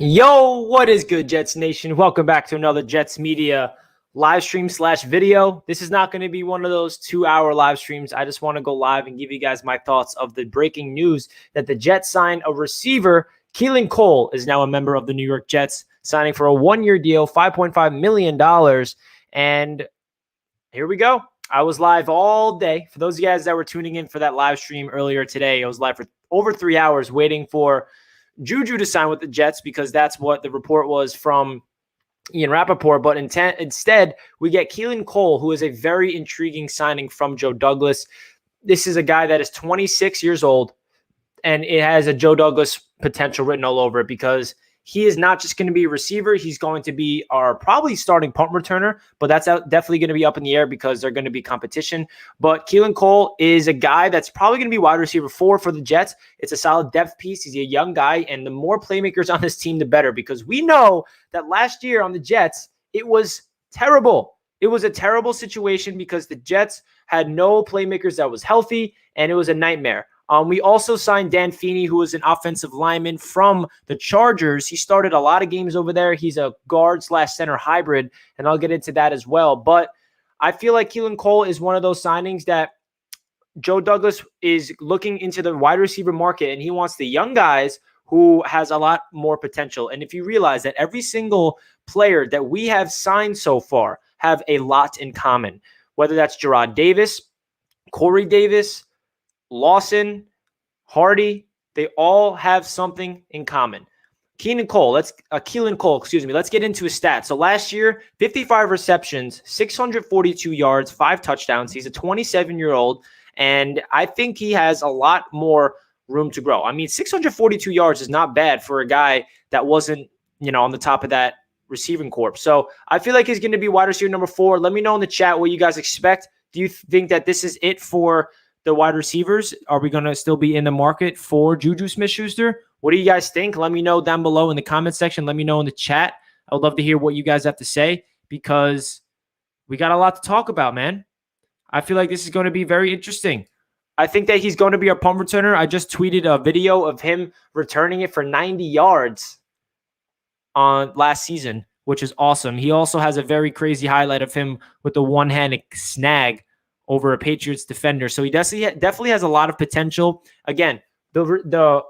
Yo, what is good, Jets Nation? Welcome back to another Jets Media live stream / video. This is not going to be one of those 2-hour live streams. I just want to go live and give you guys my thoughts of the breaking news that the Jets signed a receiver. Keelan Cole is now a member of the New York Jets, signing for a one-year deal, $5.5 million. And here we go. I was live all day. For those of you guys that were tuning in for that live stream earlier today, I was live for over 3 hours waiting for Juju to sign with the Jets because that's what the report was from Ian Rappaport. But instead, we get Keelan Cole, who is a very intriguing signing from Joe Douglas. This is a guy that is 26 years old, and it has a Joe Douglas potential written all over it because he is not just going to be a receiver. He's going to be our probably starting punt returner, but that's definitely going to be up in the air because they're going to be competition. But Keelan Cole is a guy that's probably going to be wide receiver 4 for the Jets. It's a solid depth piece. He's a young guy, and the more playmakers on this team, the better, because we know that last year on the Jets, it was terrible. It was a terrible situation because the Jets had no playmakers that was healthy, and it was a nightmare. We also signed Dan Feeney, who is an offensive lineman from the Chargers. He started a lot of games over there. He's a guard/center hybrid, and I'll get into that as well. But I feel like Keelan Cole is one of those signings that Joe Douglas is looking into the wide receiver market, and he wants the young guys who has a lot more potential. And if you realize that every single player that we have signed so far have a lot in common, whether that's Jarrad Davis, Corey Davis, Lawson, Hardy, they all have something in common. Keelan Cole, let's get into his stats. So last year, 55 receptions, 642 yards, 5 touchdowns. He's a 27-year-old, and I think he has a lot more room to grow. I mean, 642 yards is not bad for a guy that wasn't, on the top of that receiving corps. So I feel like he's going to be wide receiver number 4. Let me know in the chat what you guys expect. Do you think that this is it for the wide receivers? Are we going to still be in the market for Juju Smith-Schuster? What do you guys think? Let me know down below in the comment section. Let me know in the chat. I would love to hear what you guys have to say because we got a lot to talk about, man. I feel like this is going to be very interesting. I think that he's going to be our punt returner. I just tweeted a video of him returning it for 90 yards on last season, which is awesome. He also has a very crazy highlight of him with the one-handed snag over a Patriots defender. So he definitely has a lot of potential. Again, the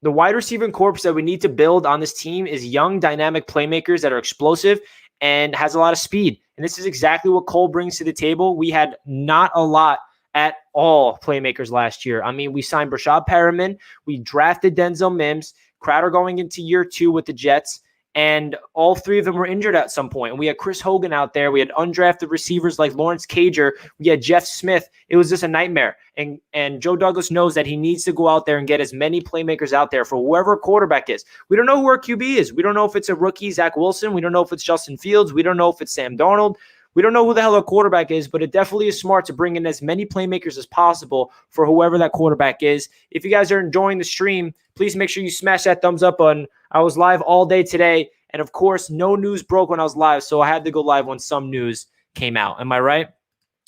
wide receiving corps that we need to build on this team is young, dynamic playmakers that are explosive and has a lot of speed. And this is exactly what Cole brings to the table. We had not a lot at all playmakers last year. I mean, we signed Brashad Perriman. We drafted Denzel Mims. Crowder going into year 2 with the Jets. And all 3 of them were injured at some point. And we had Chris Hogan out there. We had undrafted receivers like Lawrence Cager. We had Jeff Smith. It was just a nightmare. And Joe Douglas knows that he needs to go out there and get as many playmakers out there for whoever quarterback is. We don't know who our QB is. We don't know if it's a rookie, Zach Wilson. We don't know if it's Justin Fields. We don't know if it's Sam Darnold. We don't know who the hell our quarterback is, but it definitely is smart to bring in as many playmakers as possible for whoever that quarterback is. If you guys are enjoying the stream, please make sure you smash that thumbs up button. I was live all day today, and of course, no news broke when I was live, so I had to go live when some news came out. Am I right?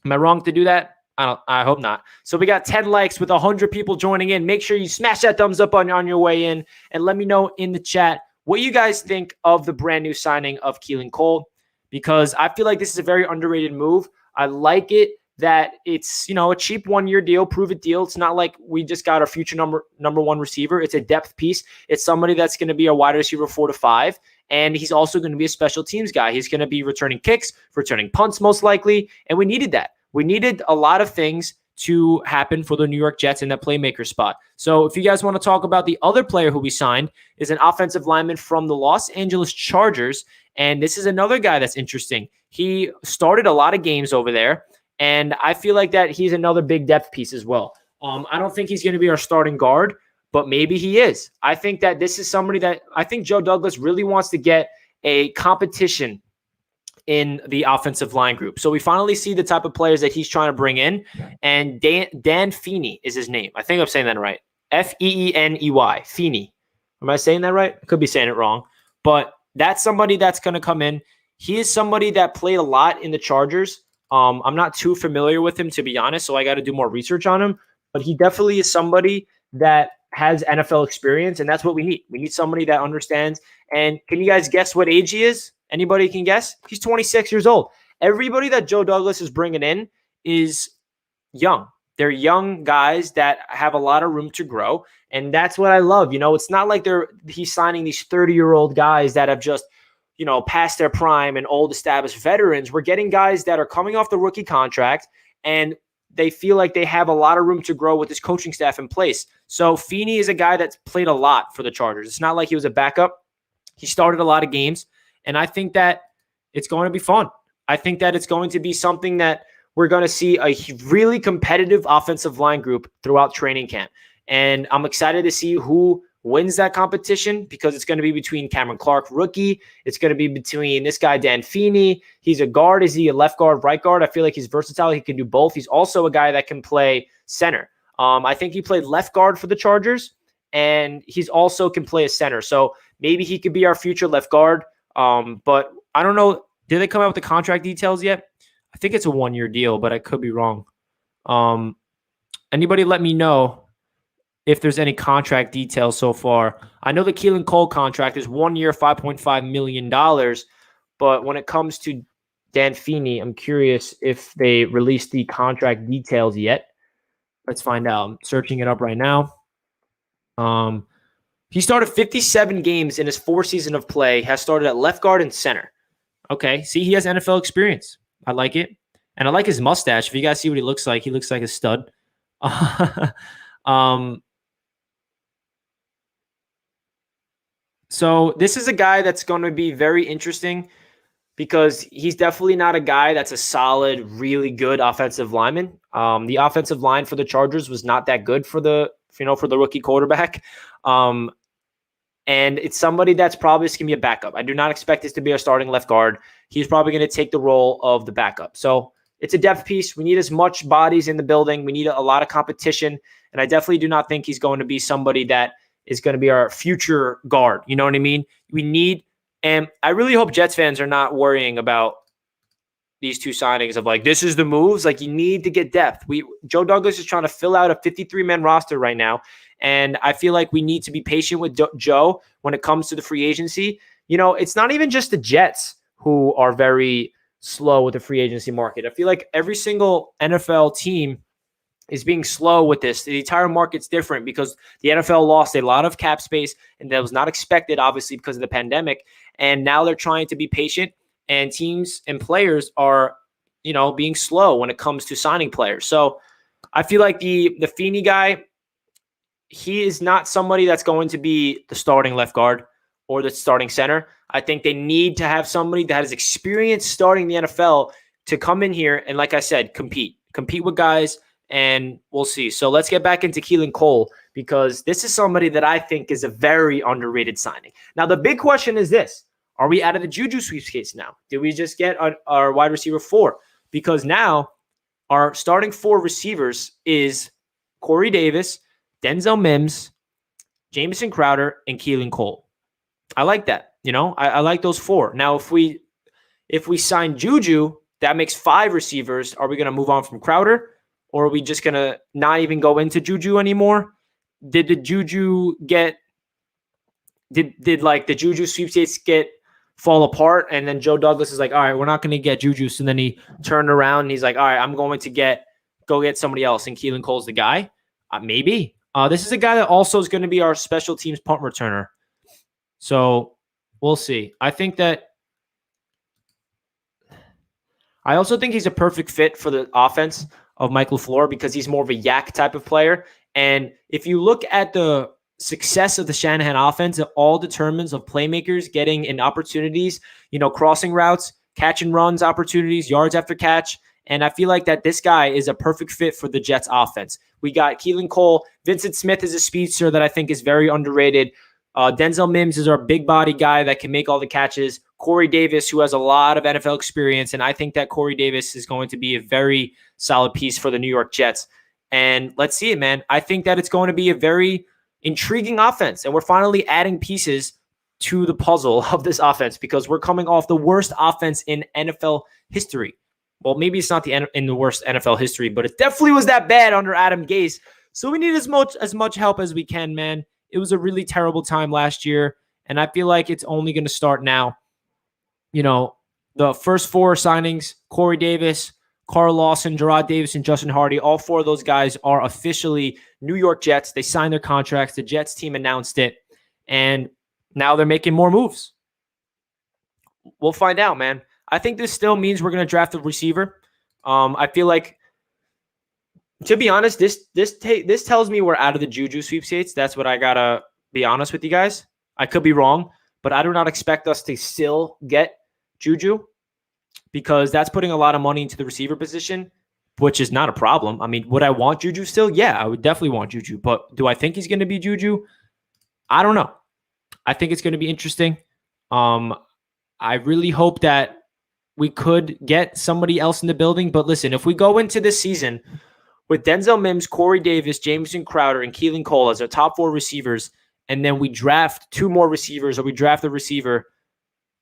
Am I wrong to do that? I hope not. So we got 10 likes with 100 people joining in. Make sure you smash that thumbs up on your way in, and let me know in the chat what you guys think of the brand new signing of Keelan Cole, because I feel like this is a very underrated move. I like it that it's, a cheap 1-year deal, prove-it deal. It's not like we just got our future number 1 receiver. It's a depth piece. It's somebody that's going to be a wide receiver 4 to 5, and he's also going to be a special teams guy. He's going to be returning kicks, returning punts most likely, and we needed that. We needed a lot of things to happen for the New York Jets in that playmaker spot. So if you guys want to talk about the other player who we signed is an offensive lineman from the Los Angeles Chargers, and this is another guy that's interesting. He started a lot of games over there, and I feel like that he's another big depth piece as well. I don't think he's going to be our starting guard, but maybe he is. I think that this is somebody that I think Joe Douglas really wants to get a competition in the offensive line group. So we finally see the type of players that he's trying to bring in, and Dan Feeney is his name. I think I'm saying that right. Feeney. Feeney. Am I saying that right? I could be saying it wrong, but that's somebody that's going to come in. He is somebody that played a lot in the Chargers. I'm not too familiar with him, to be honest, so I got to do more research on him. But he definitely is somebody that has NFL experience, and that's what we need. We need somebody that understands And can you guys guess what age he is? Anybody can guess? He's 26 years old. Everybody that Joe Douglas is bringing in is young. They're young guys that have a lot of room to grow. And that's what I love. It's not like he's signing these 30-year-old guys that have just, past their prime and old established veterans. We're getting guys that are coming off the rookie contract and they feel like they have a lot of room to grow with this coaching staff in place. So Feeney is a guy that's played a lot for the Chargers. It's not like he was a backup. He started a lot of games, and I think that it's going to be fun. I think that it's going to be something that we're going to see a really competitive offensive line group throughout training camp. And I'm excited to see who wins that competition because it's going to be between Cameron Clark, rookie. It's going to be between this guy, Dan Feeney. He's a guard. Is he a left guard, right guard? I feel like he's versatile. He can do both. He's also a guy that can play center. I think he played left guard for the Chargers, and he's also can play a center. So maybe he could be our future left guard. But I don't know. Did they come out with the contract details yet? I think it's a 1-year deal, but I could be wrong. Anybody let me know if there's any contract details so far. I know the Keelan Cole contract is 1 year, $5.5 million. But when it comes to Dan Feeney, I'm curious if they released the contract details yet. Let's find out. I'm searching it up right now. He started 57 games in his 4 season of play, has started at left guard and center. Okay, see, he has NFL experience. I like it. And I like his mustache. If you guys see what he looks like a stud. So this is a guy that's going to be very interesting because he's definitely not a guy that's a solid, really good offensive lineman. The offensive line for the Chargers was not that good for the rookie quarterback. And it's somebody that's probably just going to be a backup. I do not expect this to be a starting left guard. He's probably going to take the role of the backup. So it's a depth piece. We need as much bodies in the building. We need a lot of competition. And I definitely do not think he's going to be somebody that is going to be our future guard. You know what I mean? We need, and I really hope Jets fans are not worrying about these 2 signings of like, this is the moves. Like, you need to get depth. Joe Douglas is trying to fill out a 53-man roster right now. And I feel like we need to be patient with Joe when it comes to the free agency. It's not even just the Jets who are very slow with the free agency market. I feel like every single NFL team is being slow with this. The entire market's different because the NFL lost a lot of cap space, and that was not expected, obviously, because of the pandemic. And now they're trying to be patient, and teams and players are, being slow when it comes to signing players. So I feel like the Feeney guy, he is not somebody that's going to be the starting left guard or the starting center. I think they need to have somebody that has experience starting the NFL to come in here and, like I said, compete with guys. And we'll see. So let's get back into Keelan Cole because this is somebody that I think is a very underrated signing. Now, the big question is this. Are we out of the Juju sweepstakes now? Did we just get our wide receiver 4? Because now our starting 4 receivers is Corey Davis, Denzel Mims, Jamison Crowder, and Keelan Cole. I like that. I like those 4. Now, if we sign Juju, that makes 5 receivers. Are we going to move on from Crowder? Or are we just going to not even go into Juju anymore? Did the Juju did like the Juju sweepstakes fall apart? And then Joe Douglas is like, all right, we're not going to get Juju. So then he turned around and he's like, all right, I'm going to go get somebody else. And Keelan Cole's the guy. Maybe. This is a guy that also is going to be our special teams punt returner. So we'll see. I also think he's a perfect fit for the offense of Mike LaFleur because he's more of a yak type of player. And if you look at the success of the Shanahan offense, it all determines of playmakers getting in opportunities, crossing routes, catch and runs opportunities, yards after catch. And I feel like that this guy is a perfect fit for the Jets offense. We got Keelan Cole. Vincent Smith is a speedster that I think is very underrated. Denzel Mims is our big body guy that can make all the catches. Corey Davis, who has a lot of NFL experience, and I think that Corey Davis is going to be a very solid piece for the New York Jets. And let's see it, man. I think that it's going to be a very intriguing offense, and we're finally adding pieces to the puzzle of this offense because we're coming off the worst offense in NFL history. Well, maybe it's not in the worst NFL history, but it definitely was that bad under Adam Gase. So we need as much help as we can, man. It was a really terrible time last year, And I feel like it's only going to start now. You know, the first 4 signings, Corey Davis, Carl Lawson, Gerard Davis, and Justin Hardy, all 4 of those guys are officially New York Jets. They signed their contracts. The Jets team announced it. And now they're making more moves. We'll find out, man. I think this still means we're going to draft a receiver. I feel like, to be honest, this tells me we're out of the Juju sweepstakes. That's what I got to be honest with you guys. I could be wrong, but I do not expect us to still get Juju because that's putting a lot of money into the receiver position, which is not a problem. I mean, would I want Juju still? Yeah, I would definitely want Juju. But do I think he's going to be Juju? I don't know. I think it's going to be interesting. I really hope that we could get somebody else in the building. But listen, if we go into this season with Denzel Mims, Corey Davis, Jameson Crowder, and Keelan Cole as our top 4 receivers, and then we draft 2 more receivers or we draft a receiver,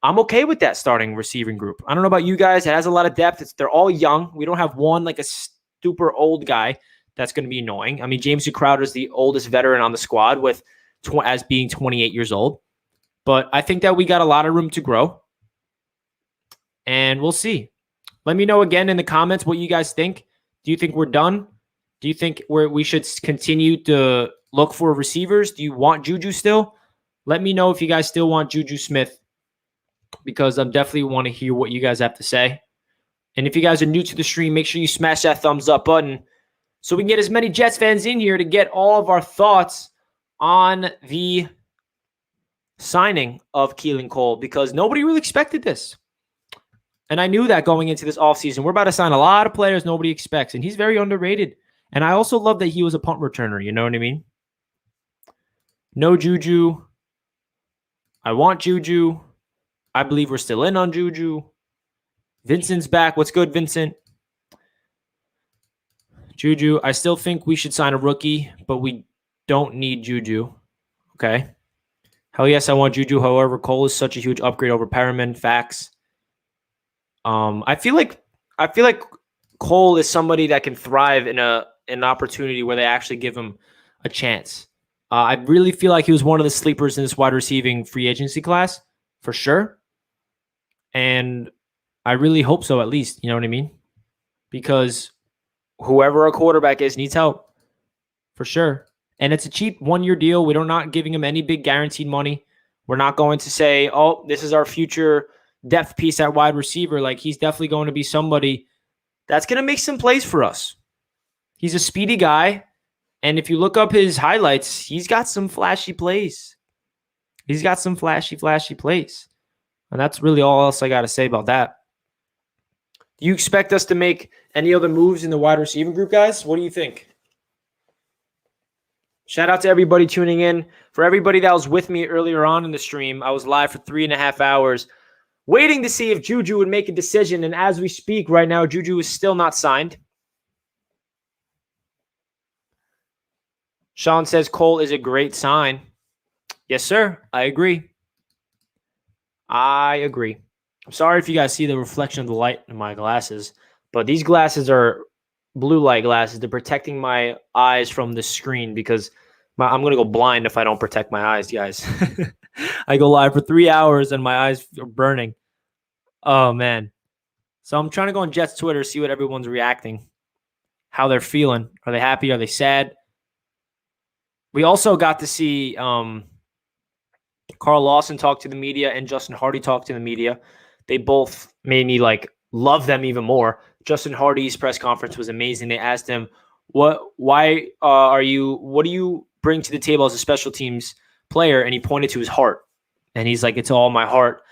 I'm okay with that starting receiving group. I don't know about you guys. It has a lot of depth. They're all young. We don't have one like a super old guy that's going to be annoying. I mean, Jameson Crowder is the oldest veteran on the squad as being 28 years old. But I think that we got a lot of room to grow. And we'll see. Let me know again in the comments what you guys think. Do you think we're done? Do you think we should continue to look for receivers? Do you want Juju still? Let me know if you guys still want Juju Smith, because I definitely want to hear what you guys have to say. And if you guys are new to the stream, make sure you smash that thumbs up button so we can get as many Jets fans in here to get all of our thoughts on the signing of Keelan Cole, because nobody really expected this. And I knew that going into this offseason. We're about to sign a lot of players nobody expects, and he's very underrated. And I also love that he was a punt returner. You know what I mean? No Juju. I want Juju. I believe we're still in on Juju. Vincent's back. What's good, Vincent? Juju. I still think we should sign a rookie, but we don't need Juju. Okay. Hell yes, I want Juju. However, Cole is such a huge upgrade over Perriman. Facts. I feel like Cole is somebody that can thrive in an opportunity where they actually give him a chance. I really feel like he was one of the sleepers in this wide receiving free agency class, for sure. And I really hope so, at least. You know what I mean? Because whoever our quarterback is needs help, for sure. And it's a cheap 1-year deal. We're not giving him any big guaranteed money. We're not going to say, oh, this is our future depth piece at wide receiver. Like, he's definitely going to be somebody that's going to make some plays for us. He's a speedy guy. And if you look up his highlights, he's got some flashy plays. He's got some flashy plays. And that's really all else I got to say about that. Do you expect us to make any other moves in the wide receiving group, guys? What do you think? Shout out to everybody tuning in. For everybody that was with me earlier on in the stream, I was live for 3.5 hours waiting to see if Juju would make a decision. And as we speak right now, Juju is still not signed. Sean says Cole is a great sign. Yes, sir. I agree. I'm sorry if you guys see the reflection of the light in my glasses, but these glasses are blue light glasses. They're protecting my eyes from the screen because I'm going to go blind if I don't protect my eyes, guys. I go live for 3 hours and my eyes are burning. Oh, man. So I'm trying to go on Jets Twitter, see what everyone's reacting, how they're feeling. Are they happy? Are they sad? We also got to see Carl Lawson talk to the media and Justin Hardy talk to the media. They both made me love them even more. Justin Hardy's press conference was amazing. They asked him, what do you bring to the table as a special teams player? And he pointed to his heart. And he's like, it's all my heart.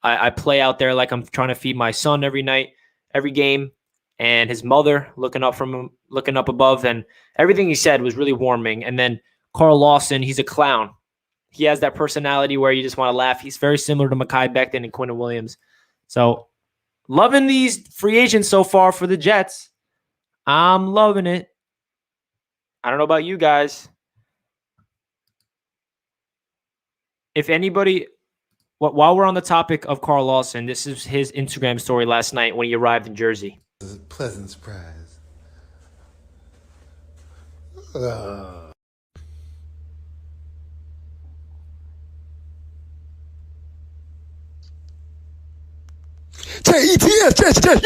I play out there like I'm trying to feed my son every night, every game. And his mother looking up above. And everything he said was really warming. And then Carl Lawson, he's a clown. He has that personality where you just want to laugh. He's very similar to Mekhi Becton and Quinton Williams. So, loving these free agents so far for the Jets. I'm loving it. I don't know about you guys. If anybody, while we're on the topic of Carl Lawson, this is his Instagram story last night when he arrived in Jersey. It was a pleasant surprise. Jets, Jets, Jets,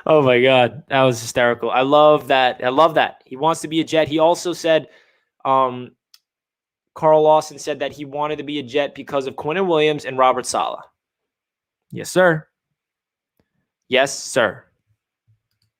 Oh my God, that was hysterical. I love that. I love that. He wants to be a Jet. He also said, Carl Lawson said that he wanted to be a Jet because of Quinnen Williams and Robert Saleh. Yes, sir. Yes, sir.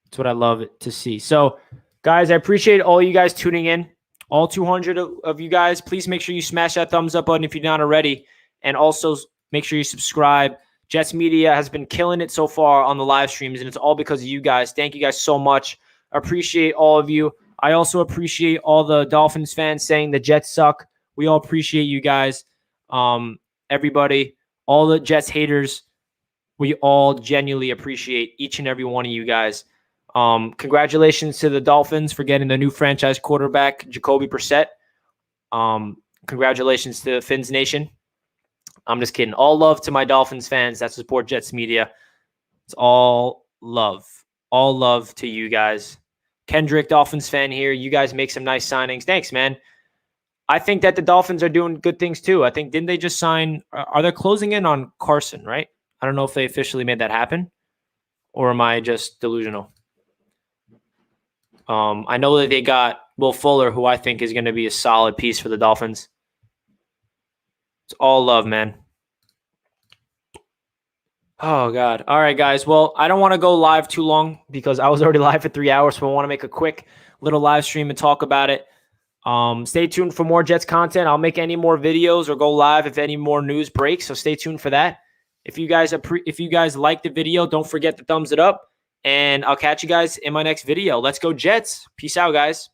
That's what I love to see. So, guys, I appreciate all you guys tuning in. All 200 of you guys, please make sure you smash that thumbs up button if you're not already. And also make sure you subscribe. Jets Media has been killing it so far on the live streams, and it's all because of you guys. Thank you guys so much. I appreciate all of you. I also appreciate all the Dolphins fans saying the Jets suck. We all appreciate you guys. Everybody, all the Jets haters, we all genuinely appreciate each and every one of you guys. Congratulations to the Dolphins for getting the new franchise quarterback, Jacoby Brissett. Congratulations to Fins Nation. I'm just kidding. All love to my Dolphins fans that support Jets Media. It's all love. All love to you guys. Kendrick, Dolphins fan here. You guys make some nice signings. Thanks, man. I think that the Dolphins are doing good things too. I think, didn't they just sign? Are they closing in on Carson, right? I don't know if they officially made that happen, or am I just delusional? I know that they got Will Fuller, who I think is going to be a solid piece for the Dolphins. It's all love, man. Oh, God. All right, guys. Well, I don't want to go live too long because I was already live for 3 hours, so I want to make a quick little live stream and talk about it. Stay tuned for more Jets content. I'll make any more videos or go live if any more news breaks, so stay tuned for that. If you guys like the video, don't forget to thumbs it up. And I'll catch you guys in my next video. Let's go Jets. Peace out, guys.